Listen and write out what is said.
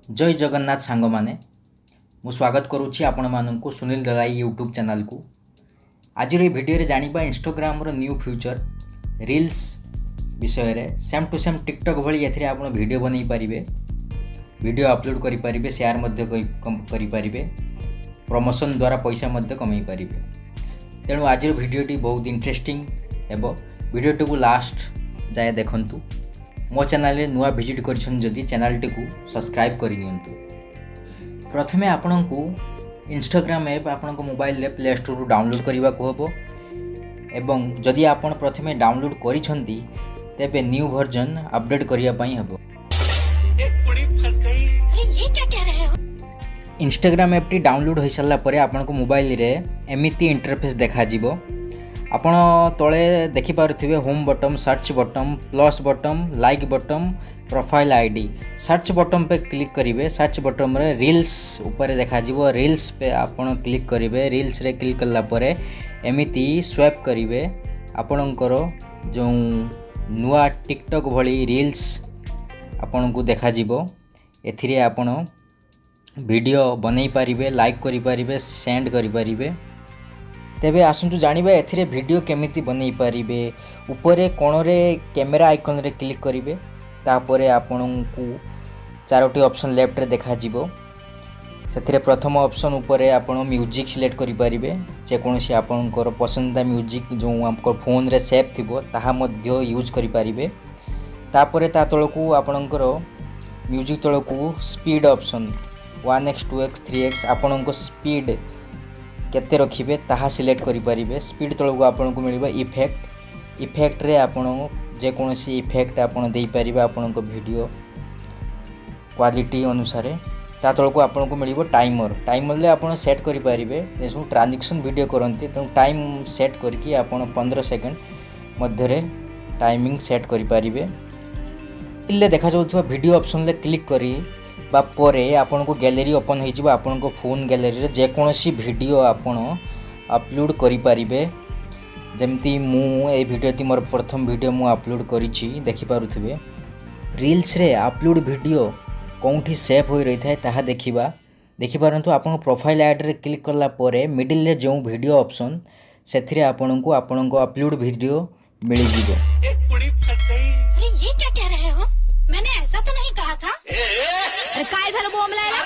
जय जगन्नाथ सांग माने मु स्वागत करुच्ची आपण मानू सुनील दलाई यूट्यूब चैनल को। आज भिडियो जानिबा इंस्टाग्राम रो न्यू फ्यूचर रील्स विषय रे सेम टू सेम टिकटॉक भली एथिरे आपण वीडियो बनै पारिबे, वीडियो अपलोड करि पारिबे, शेयर मध्य करि पारिबे, प्रमोशन द्वारा पैसा मध्य कमै पारिबे। तेणु आज भिडियोटी बहुत इंटरेस्टिंग हेबो। भिडियोटी को लास्ट जाए देखंतु। मो चैनल रे नुआ विजिट करिसन जदि चैनल टी को सब्सक्राइब करि नियंतु। प्रथमे आपन को इंस्टाग्राम ऐप आपन को मोबाइल रे प्ले स्टोर रु डाउनलोड करबा को हबो एवं जदि आपन प्रथमे डाउनलोड करिसंती तेबे न्यू वर्जन अपडेट करिया पई हबो। ये क्या कह रहे हो? इंस्टाग्राम ऐप टी डाउनलोड होई सारला परे आपन को मोबाइल रे एमिति इंटरफेस देखा जिवो। आपण तले देखि पारुथिबे home button, search button, plus button, like button, profile ID. Search button पे क्लिक करिवे, सर्च बटन रे रील्स ऊपर देखा जिवो। रील्स पे आपण क्लिक करिवे, रील्स रे क्लिक करला परे एमिति स्वैप करिवे आपणकर जो नुआ टिकटॉक भली रील्स आपण को देखा जिवो। एथिरे आपण वीडियो बनै पारिबे, लाइक करि पारिबे, सेंड करि पारिबे। तेबे आसंतु जानिबा एथिरे वीडियो केमिति बनै पारिबे। ऊपरे कोणरे कैमेरा आइकन रे क्लिक करिवे, तापरे आपनकु चारोटी ऑप्शन लेफ्ट रे देखा जिवो। सेथिरे प्रथम ऑप्शन ऊपरे आपण म्यूजिक सिलेक्ट करि पारिबे। जे कोनोसी आपनकर पसंदीदा म्यूजिक जो आपको फोन रे सेव थिबो ताहा मध्य यूज करि पारिबे। तापरे ता तळकु आपनकर म्यूजिक तळकु speed option 1x 2x 3x आपनको स्पीड केते रखिबे ताहा सिलेक्ट करि पारिबे। स्पीड तळकु आपनको मिलिबा इफेक्ट। इफेक्ट रे आपण जे कोनोसी इफेक्ट आपण देई पारिबे आपनको वीडियो क्वालिटी अनुसार। ता तळकु आपनको मिलिबो टाइमर। टाइमर ले आपण सेट करि पारिबे। जेसु ट्रांजैक्शन वीडियो करंती त टाइम सेट करके आपण 15 सेकंड मध्य रे टाइमिंग सेट करि पारिबे। इल्ले देखा जाउथवा वीडियो ऑप्शन ले क्लिक करी बा परे आपन को गैलरी ओपन होई जिवो। आपन को फोन गैलरी रे जे कोनोसी वीडियो आपन अपलोड करि पारिबे। जेमती मु ए वीडियो ती मोर प्रथम वीडियो मु अपलोड करिछि देखि पारुथिबे। रील्स रे अपलोड वीडियो कोंठी सेव होई रही थाए ताहा देखि पारंतु आपन प्रोफाइल ऐड रे क्लिक करला परे मिडिल रे जो वीडियो ऑप्शन सेथिरे आपन को अपलोड वीडियो मिलि जिवो। अरे ये क्या कह रहे हो? मैंने ऐसा तो नहीं कहा था। अरे काय झालं बोंबलायला?